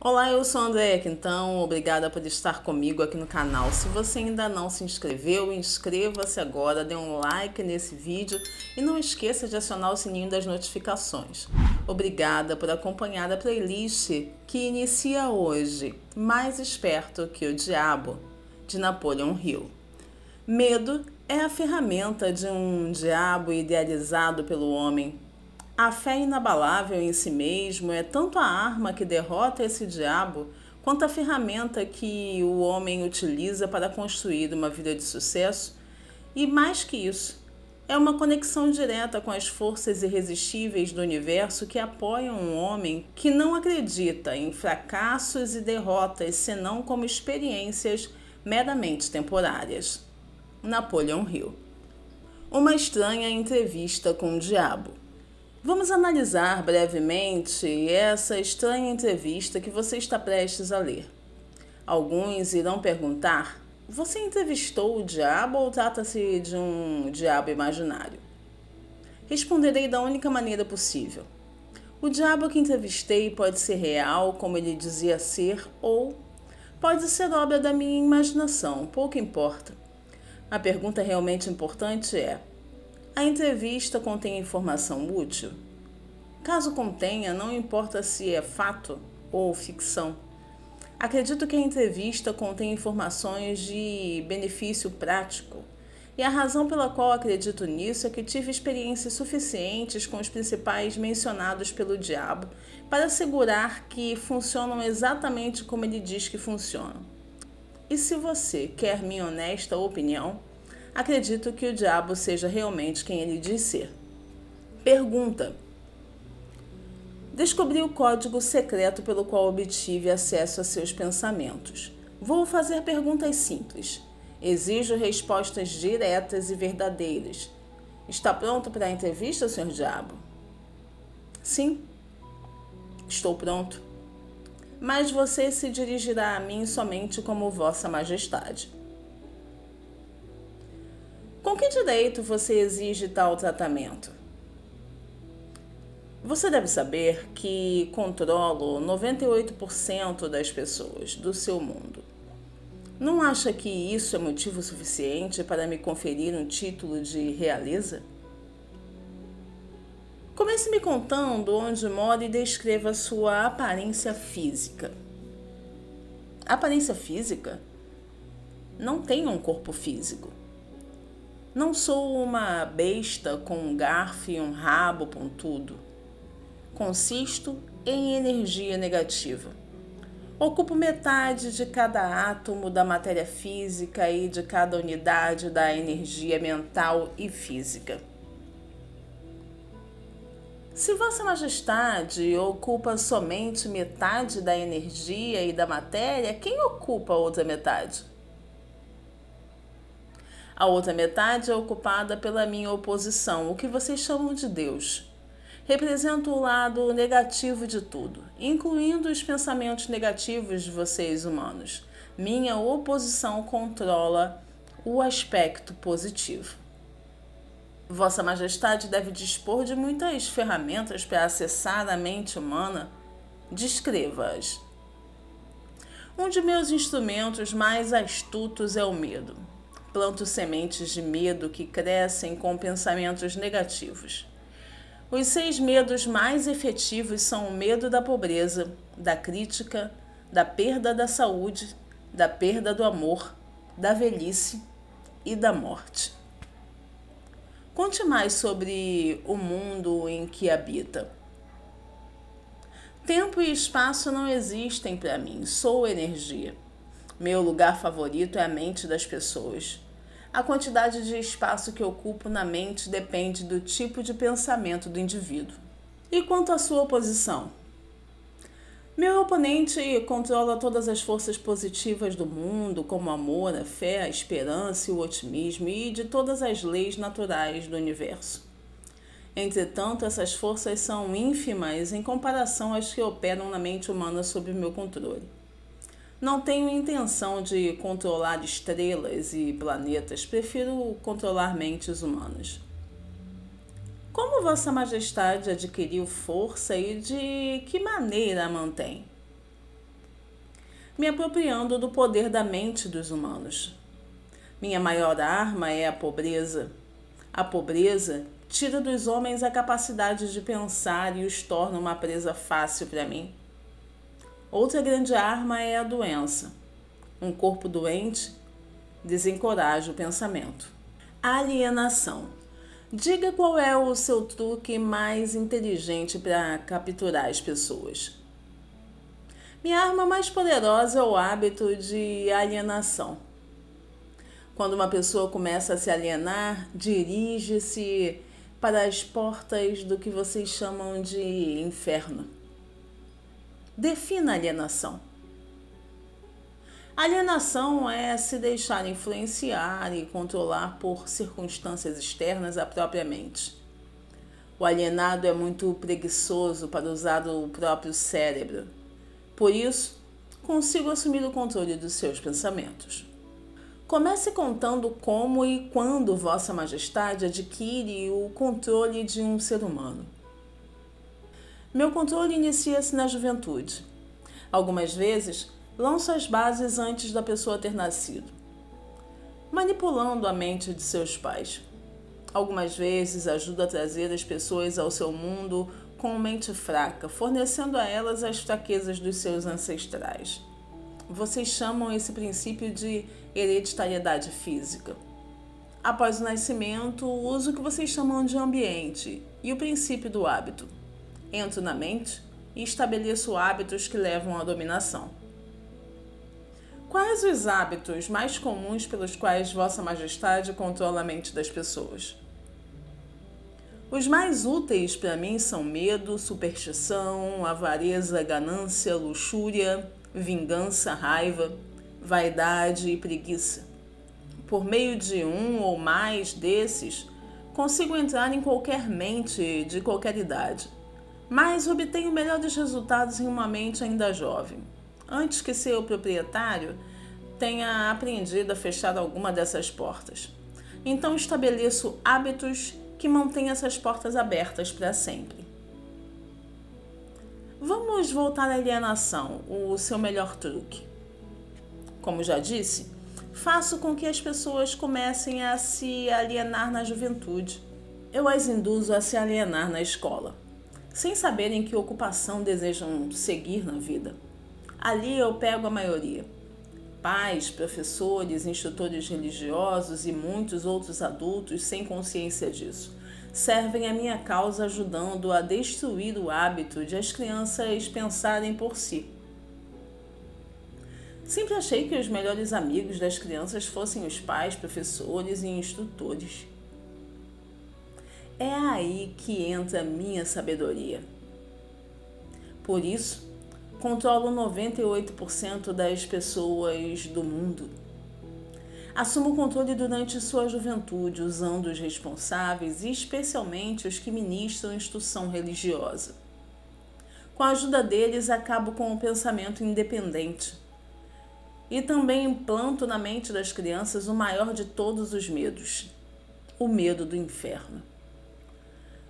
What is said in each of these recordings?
Olá, eu sou a Andréia Quintão, obrigada por estar comigo aqui no canal. Se você ainda não se inscreveu, inscreva-se agora, dê um like nesse vídeo e não esqueça de acionar o sininho das notificações. Obrigada por acompanhar a playlist que inicia hoje, Mais Esperto que o Diabo, de Napoleon Hill. Medo é a ferramenta de um diabo idealizado pelo homem. A fé inabalável em si mesmo é tanto a arma que derrota esse diabo, quanto a ferramenta que o homem utiliza para construir uma vida de sucesso, e mais que isso, é uma conexão direta com as forças irresistíveis do universo que apoiam um homem que não acredita em fracassos e derrotas, senão como experiências meramente temporárias. Napoleon Hill. Uma estranha entrevista com o diabo. Vamos analisar brevemente essa estranha entrevista que você está prestes a ler. Alguns irão perguntar: você entrevistou o diabo ou trata-se de um diabo imaginário? Responderei da única maneira possível. O diabo que entrevistei pode ser real, como ele dizia ser, ou pode ser obra da minha imaginação, pouco importa. A pergunta realmente importante é: a entrevista contém informação útil? Caso contenha, não importa se é fato ou ficção. Acredito que a entrevista contém informações de benefício prático. E a razão pela qual acredito nisso é que tive experiências suficientes com os principais mencionados pelo diabo para assegurar que funcionam exatamente como ele diz que funcionam. E se você quer minha honesta opinião, acredito que o diabo seja realmente quem ele diz ser. Pergunta: descobri o código secreto pelo qual obtive acesso a seus pensamentos. Vou fazer perguntas simples. Exijo respostas diretas e verdadeiras. Está pronto para a entrevista, Sr. Diabo? Sim, estou pronto. Mas você se dirigirá a mim somente como Vossa Majestade. Com que direito você exige tal tratamento? Você deve saber que controlo 98% das pessoas do seu mundo. Não acha que isso é motivo suficiente para me conferir um título de realeza? Comece me contando onde mora e descreva sua aparência física. Aparência física? Não tenho um corpo físico. Não sou uma besta com um garfo e um rabo pontudo. Consisto em energia negativa. Ocupo metade de cada átomo da matéria física e de cada unidade da energia mental e física. Se Vossa Majestade ocupa somente metade da energia e da matéria, quem ocupa a outra metade? A outra metade é ocupada pela minha oposição, o que vocês chamam de Deus. Represento o lado negativo de tudo, incluindo os pensamentos negativos de vocês humanos. Minha oposição controla o aspecto positivo. Vossa Majestade deve dispor de muitas ferramentas para acessar a mente humana. Descreva-as. Um de meus instrumentos mais astutos é o medo. Planto sementes de medo que crescem com pensamentos negativos. Os 6 medos mais efetivos são o medo da pobreza, da crítica, da perda da saúde, da perda do amor, da velhice e da morte. Conte mais sobre o mundo em que habita. Tempo e espaço não existem para mim, sou energia. Meu lugar favorito é a mente das pessoas. A quantidade de espaço que ocupo na mente depende do tipo de pensamento do indivíduo. E quanto à sua oposição? Meu oponente controla todas as forças positivas do mundo, como o amor, a fé, a esperança e o otimismo, e de todas as leis naturais do universo. Entretanto, essas forças são ínfimas em comparação às que operam na mente humana sob meu controle. Não tenho intenção de controlar estrelas e planetas, prefiro controlar mentes humanas. Como Vossa Majestade adquiriu força e de que maneira a mantém? me apropriando do poder da mente dos humanos. Minha maior arma é a pobreza. A pobreza tira dos homens a capacidade de pensar e os torna uma presa fácil para mim. Outra grande arma é a doença. Um corpo doente desencoraja o pensamento. Alienação. Diga qual é o seu truque mais inteligente para capturar as pessoas. Minha arma mais poderosa é o hábito de alienação. Quando uma pessoa começa a se alienar, dirige-se para as portas do que vocês chamam de inferno. Defina a alienação. Alienação é se deixar influenciar e controlar por circunstâncias externas à própria mente. O alienado é muito preguiçoso para usar o próprio cérebro. Por isso, consigo assumir o controle dos seus pensamentos. Comece contando como e quando Vossa Majestade adquire o controle de um ser humano. Meu controle inicia-se na juventude. Algumas vezes, lanço as bases antes da pessoa ter nascido, manipulando a mente de seus pais. Algumas vezes, ajudo a trazer as pessoas ao seu mundo com mente fraca, fornecendo a elas as fraquezas dos seus ancestrais. Vocês chamam esse princípio de hereditariedade física. Após o nascimento, uso o que vocês chamam de ambiente e o princípio do hábito. Entro na mente e estabeleço hábitos que levam à dominação. Quais os hábitos mais comuns pelos quais Vossa Majestade controla a mente das pessoas? Os mais úteis para mim são medo, superstição, avareza, ganância, luxúria, vingança, raiva, vaidade e preguiça. Por meio de um ou mais desses, consigo entrar em qualquer mente de qualquer idade, mas obtenho melhores resultados em uma mente ainda jovem, antes que seu proprietário tenha aprendido a fechar alguma dessas portas. Então estabeleço hábitos que mantêm essas portas abertas para sempre. Vamos voltar à alienação, o seu melhor truque. Como já disse, faço com que as pessoas comecem a se alienar na juventude. Eu as induzo a se alienar na escola, sem saberem que ocupação desejam seguir na vida. Ali eu pego a maioria. Pais, professores, instrutores religiosos e muitos outros adultos sem consciência disso servem a minha causa ajudando a destruir o hábito de as crianças pensarem por si. Sempre achei que os melhores amigos das crianças fossem os pais, professores e instrutores. É aí que entra a minha sabedoria. Por isso, controlo 98% das pessoas do mundo. Assumo o controle durante sua juventude, usando os responsáveis e especialmente os que ministram instrução religiosa. Com a ajuda deles, acabo com o pensamento independente. E também implanto na mente das crianças o maior de todos os medos, o medo do inferno.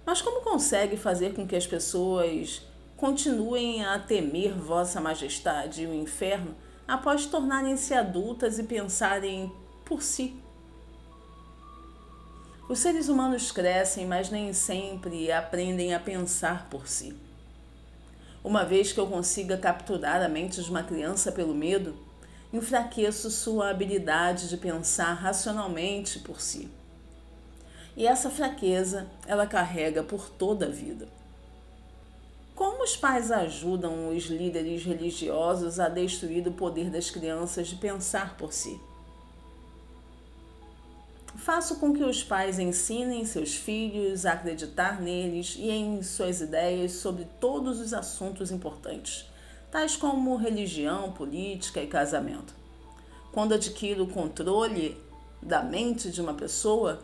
Mas como consegue fazer com que as pessoas continuem a temer Vossa Majestade e o inferno após tornarem-se adultas e pensarem por si? Os seres humanos crescem, mas nem sempre aprendem a pensar por si. Uma vez que eu consiga capturar a mente de uma criança pelo medo, enfraqueço sua habilidade de pensar racionalmente por si. E essa fraqueza ela carrega por toda a vida. Como os pais ajudam os líderes religiosos a destruir o poder das crianças de pensar por si? Faço com que os pais ensinem seus filhos a acreditar neles e em suas ideias sobre todos os assuntos importantes, tais como religião, política e casamento. Quando adquiro o controle da mente de uma pessoa,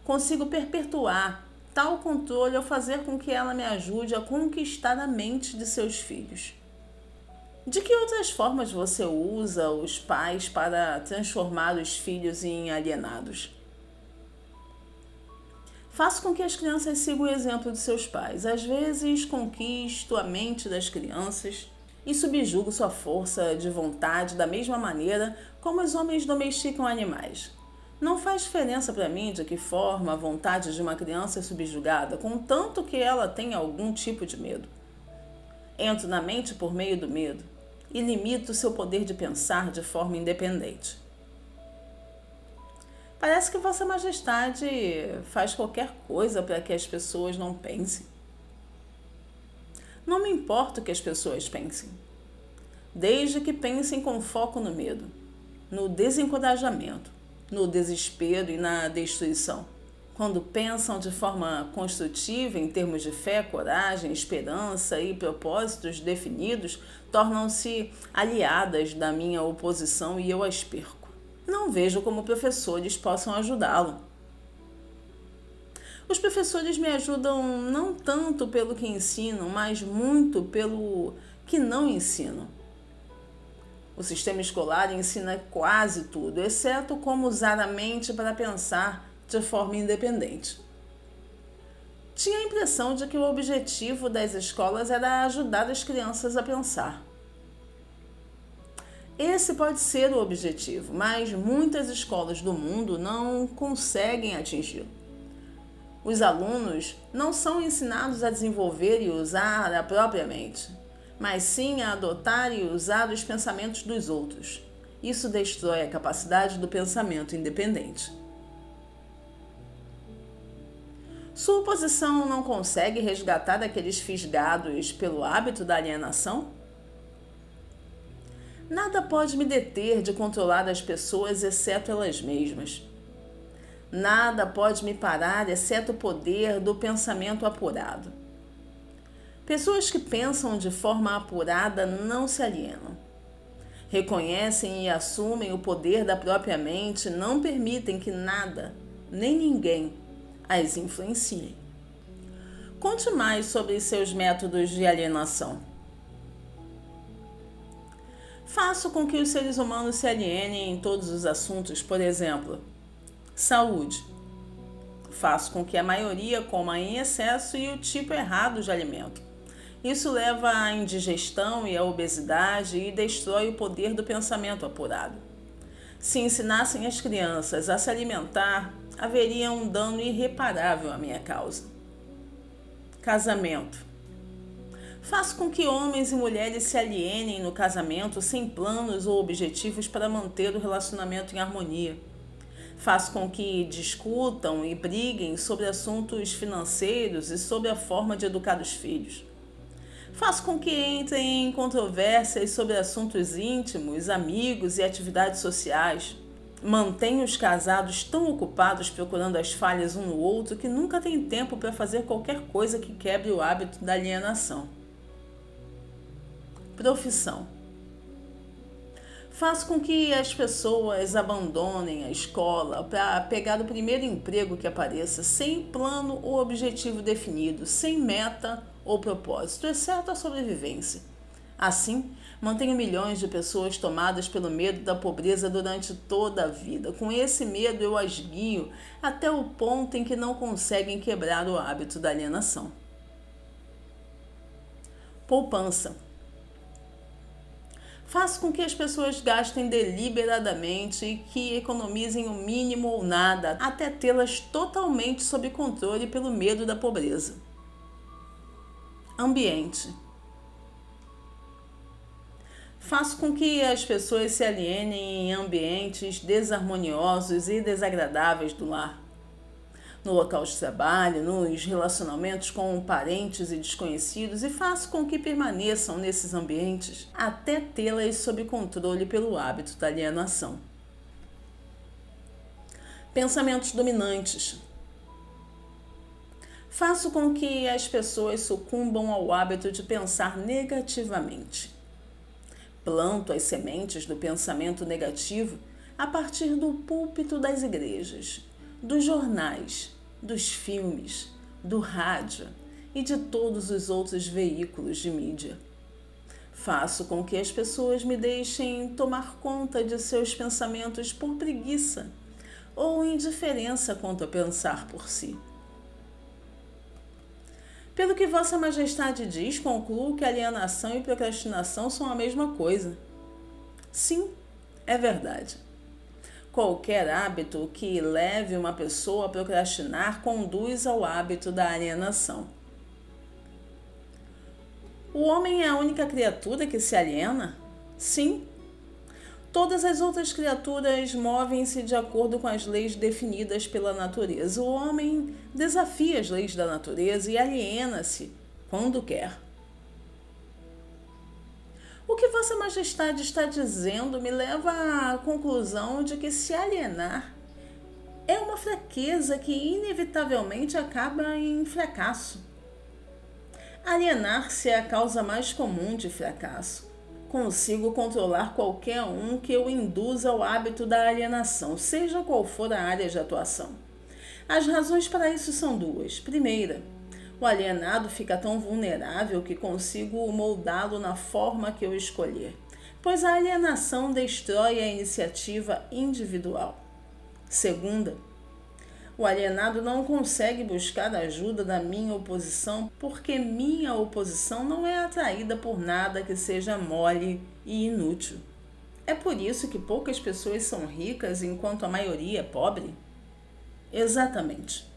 consigo perpetuar tal controle ao fazer com que ela me ajude a conquistar a mente de seus filhos. De que outras formas você usa os pais para transformar os filhos em alienados? Faço com que as crianças sigam o exemplo de seus pais. Às vezes, conquisto a mente das crianças e subjugo sua força de vontade da mesma maneira como os homens domesticam animais. Não faz diferença para mim de que forma a vontade de uma criança é subjugada, contanto que ela tenha algum tipo de medo. Entro na mente por meio do medo e limito seu poder de pensar de forma independente. Parece que Vossa Majestade faz qualquer coisa para que as pessoas não pensem. Não me importa o que as pessoas pensem, desde que pensem com foco no medo, no desencorajamento, no desespero e na destruição. Quando pensam de forma construtiva em termos de fé, coragem, esperança e propósitos definidos, tornam-se aliadas da minha oposição e eu as perco. Não vejo como professores possam ajudá-lo. Os professores me ajudam não tanto pelo que ensinam, mas muito pelo que não ensinam. O sistema escolar ensina quase tudo, exceto como usar a mente para pensar de forma independente. Tinha a impressão de que o objetivo das escolas era ajudar as crianças a pensar. Esse pode ser o objetivo, mas muitas escolas do mundo não conseguem atingi-lo. Os alunos não são ensinados a desenvolver e usar a própria mente, mas sim a adotar e usar os pensamentos dos outros. Isso destrói a capacidade do pensamento independente. Sua oposição não consegue resgatar aqueles fisgados pelo hábito da alienação? Nada pode me deter de controlar as pessoas exceto elas mesmas. Nada pode me parar exceto o poder do pensamento apurado. Pessoas que pensam de forma apurada não se alienam. Reconhecem e assumem o poder da própria mente, não permitem que nada, nem ninguém, as influencie. Conte mais sobre seus métodos de alienação. Faço com que os seres humanos se alienem em todos os assuntos, por exemplo, saúde. Faço com que a maioria coma em excesso e o tipo errado de alimento. Isso leva à indigestão e à obesidade e destrói o poder do pensamento apurado. Se ensinassem as crianças a se alimentar, haveria um dano irreparável à minha causa. Casamento. Faço com que homens e mulheres se alienem no casamento sem planos ou objetivos para manter o relacionamento em harmonia. Faço com que discutam e briguem sobre assuntos financeiros e sobre a forma de educar os filhos. Faço com que entrem em controvérsias sobre assuntos íntimos, amigos e atividades sociais. Mantenho os casados tão ocupados procurando as falhas um no outro que nunca têm tempo para fazer qualquer coisa que quebre o hábito da alienação. Profissão. Faço com que as pessoas abandonem a escola para pegar o primeiro emprego que apareça, sem plano ou objetivo definido, sem meta ou propósito, exceto a sobrevivência. Assim, mantenho milhões de pessoas tomadas pelo medo da pobreza durante toda a vida. Com esse medo eu as guio até o ponto em que não conseguem quebrar o hábito da alienação. Poupança. Faço com que as pessoas gastem deliberadamente e que economizem o mínimo ou nada, até tê-las totalmente sob controle pelo medo da pobreza. Ambiente. Faço com que as pessoas se alienem em ambientes desarmoniosos e desagradáveis do lar. No local de trabalho, nos relacionamentos com parentes e desconhecidos, e faço com que permaneçam nesses ambientes até tê-las sob controle pelo hábito da alienação. Pensamentos dominantes. Faço com que as pessoas sucumbam ao hábito de pensar negativamente. Planto as sementes do pensamento negativo a partir do púlpito das igrejas, dos jornais, dos filmes, do rádio e de todos os outros veículos de mídia. Faço com que as pessoas me deixem tomar conta de seus pensamentos por preguiça ou indiferença quanto a pensar por si. Pelo que Vossa Majestade diz, concluo que alienação e procrastinação são a mesma coisa. Sim, é verdade. Qualquer hábito que leve uma pessoa a procrastinar conduz ao hábito da alienação. O homem é a única criatura que se aliena? Sim. Todas as outras criaturas movem-se de acordo com as leis definidas pela natureza. O homem desafia as leis da natureza e aliena-se quando quer. O que Vossa Majestade está dizendo me leva à conclusão de que se alienar é uma fraqueza que inevitavelmente acaba em fracasso. Alienar-se é a causa mais comum de fracasso. Consigo controlar qualquer um que eu induza ao hábito da alienação, seja qual for a área de atuação. As razões para isso são duas. Primeira, o alienado fica tão vulnerável que consigo moldá-lo na forma que eu escolher, pois a alienação destrói a iniciativa individual. Segunda, o alienado não consegue buscar a ajuda da minha oposição porque minha oposição não é atraída por nada que seja mole e inútil. É por isso que poucas pessoas são ricas enquanto a maioria é pobre? Exatamente.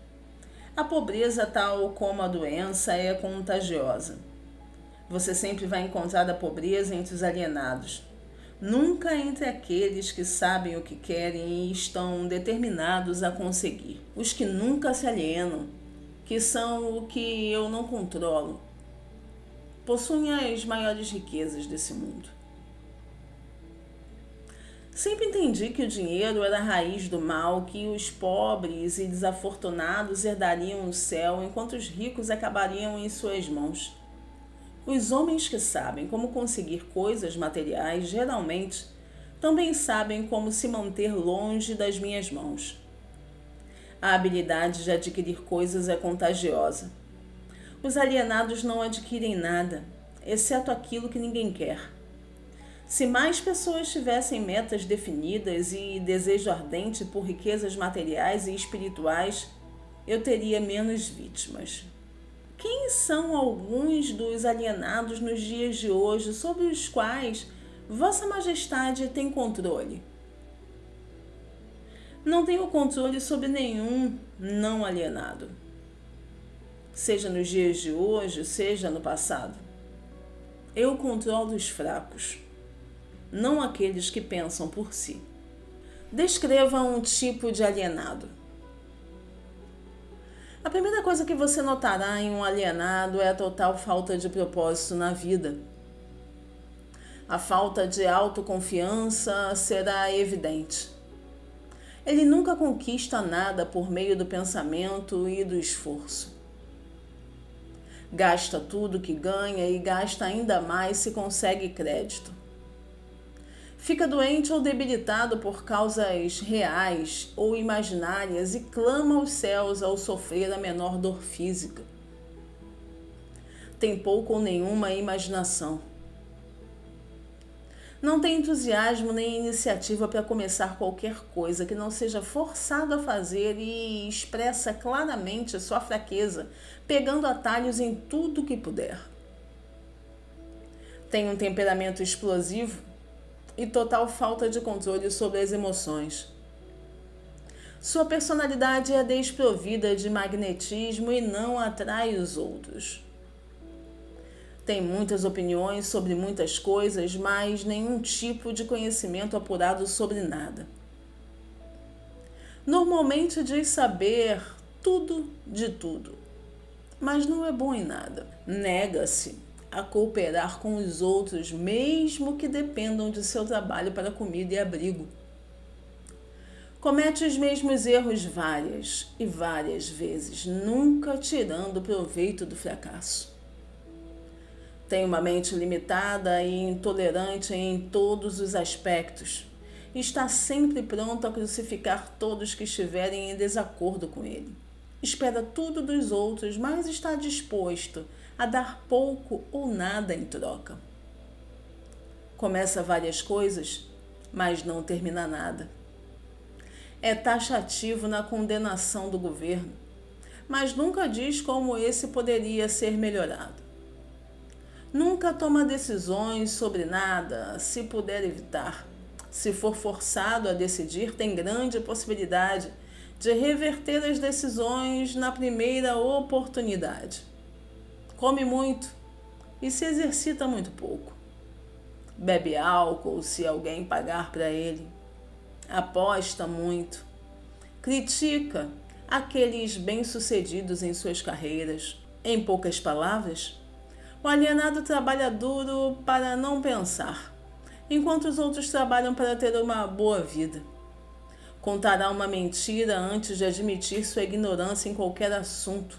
A pobreza, tal como a doença, é contagiosa. Você sempre vai encontrar a pobreza entre os alienados. Nunca entre aqueles que sabem o que querem e estão determinados a conseguir. Os que nunca se alienam, que são o que eu não controlo, possuem as maiores riquezas desse mundo. Sempre entendi que o dinheiro era a raiz do mal, que os pobres e desafortunados herdariam o céu, enquanto os ricos acabariam em suas mãos. Os homens que sabem como conseguir coisas materiais, geralmente, também sabem como se manter longe das minhas mãos. A habilidade de adquirir coisas é contagiosa. Os alienados não adquirem nada, exceto aquilo que ninguém quer. Se mais pessoas tivessem metas definidas e desejo ardente por riquezas materiais e espirituais, eu teria menos vítimas. Quem são alguns dos alienados nos dias de hoje sobre os quais Vossa Majestade tem controle? Não tenho controle sobre nenhum não alienado, seja nos dias de hoje, seja no passado. Eu controlo os fracos, não aqueles que pensam por si. Descreva um tipo de alienado. A primeira coisa que você notará em um alienado é a total falta de propósito na vida. A falta de autoconfiança será evidente. Ele nunca conquista nada por meio do pensamento e do esforço. Gasta tudo que ganha e gasta ainda mais se consegue crédito. Fica doente ou debilitado por causas reais ou imaginárias e clama aos céus ao sofrer a menor dor física. Tem pouco ou nenhuma imaginação. Não tem entusiasmo nem iniciativa para começar qualquer coisa que não seja forçado a fazer e expressa claramente sua fraqueza, pegando atalhos em tudo que puder. Tem um temperamento explosivo e total falta de controle sobre as emoções. Sua personalidade é desprovida de magnetismo e não atrai os outros. Tem muitas opiniões sobre muitas coisas, mas nenhum tipo de conhecimento apurado sobre nada. Normalmente diz saber tudo de tudo, mas não é bom em nada. Nega-se a cooperar com os outros, mesmo que dependam de seu trabalho para comida e abrigo. Comete os mesmos erros várias e várias vezes, nunca tirando proveito do fracasso. Tem uma mente limitada e intolerante em todos os aspectos. Está sempre pronto a crucificar todos que estiverem em desacordo com ele. Espera tudo dos outros, mas está disposto a dar pouco ou nada em troca. Começa várias coisas, mas não termina nada. É taxativo na condenação do governo, mas nunca diz como esse poderia ser melhorado. Nunca toma decisões sobre nada, se puder evitar. Se for forçado a decidir, tem grande possibilidade de reverter as decisões na primeira oportunidade. Come muito e se exercita muito pouco. Bebe álcool se alguém pagar para ele. Aposta muito. Critica aqueles bem-sucedidos em suas carreiras. Em poucas palavras, o alienado trabalha duro para não pensar, enquanto os outros trabalham para ter uma boa vida. Contará uma mentira antes de admitir sua ignorância em qualquer assunto.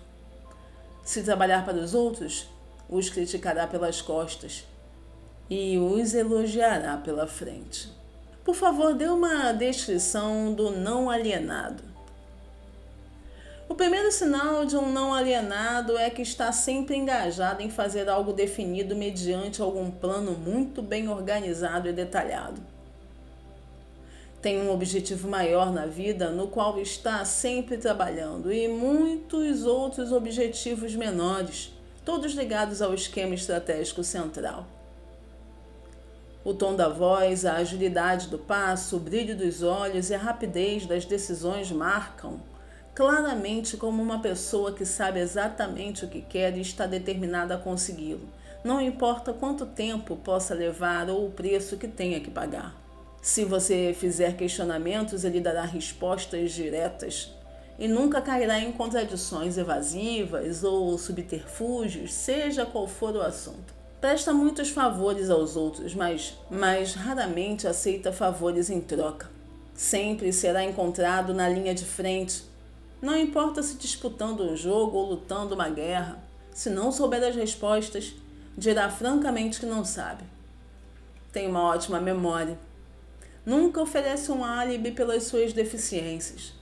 Se trabalhar para os outros, os criticará pelas costas e os elogiará pela frente. Por favor, dê uma descrição do não alienado. O primeiro sinal de um não alienado é que está sempre engajado em fazer algo definido mediante algum plano muito bem organizado e detalhado. Tem um objetivo maior na vida no qual está sempre trabalhando e muitos outros objetivos menores, todos ligados ao esquema estratégico central. O tom da voz, a agilidade do passo, o brilho dos olhos e a rapidez das decisões marcam claramente como uma pessoa que sabe exatamente o que quer e está determinada a consegui-lo, não importa quanto tempo possa levar ou o preço que tenha que pagar. Se você fizer questionamentos, ele dará respostas diretas e nunca cairá em contradições evasivas ou subterfúgios, seja qual for o assunto. Presta muitos favores aos outros, mas raramente aceita favores em troca. Sempre será encontrado na linha de frente. Não importa se disputando um jogo ou lutando uma guerra, se não souber as respostas, dirá francamente que não sabe. Tem uma ótima memória. Nunca oferece um álibi pelas suas deficiências.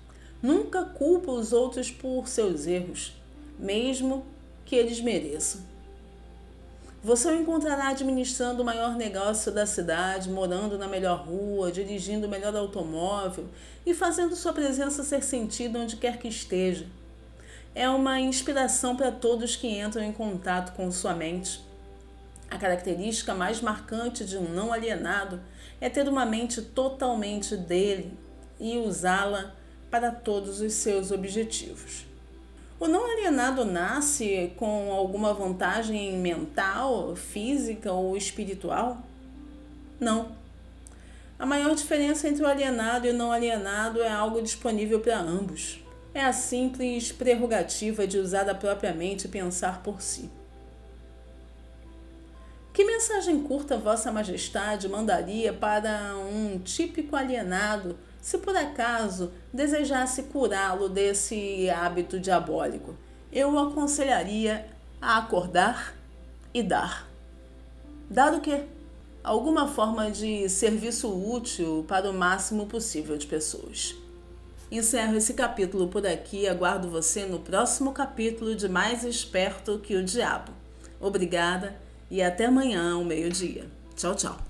Nunca culpa os outros por seus erros, mesmo que eles mereçam. Você o encontrará administrando o maior negócio da cidade, morando na melhor rua, dirigindo o melhor automóvel e fazendo sua presença ser sentida onde quer que esteja. É uma inspiração para todos que entram em contato com sua mente. A característica mais marcante de um não alienado é ter uma mente totalmente dele e usá-la para todos os seus objetivos. O não alienado nasce com alguma vantagem mental, física ou espiritual? Não. A maior diferença entre o alienado e o não alienado é algo disponível para ambos. É a simples prerrogativa de usar a própria mente e pensar por si. Que mensagem curta Vossa Majestade mandaria para um típico alienado se por acaso desejasse curá-lo desse hábito diabólico? Eu o aconselharia a acordar e dar. Dar o quê? Alguma forma de serviço útil para o máximo possível de pessoas. Encerro esse capítulo por aqui e aguardo você no próximo capítulo de Mais Esperto que o Diabo. Obrigada e até amanhã ao meio-dia. Tchau, tchau.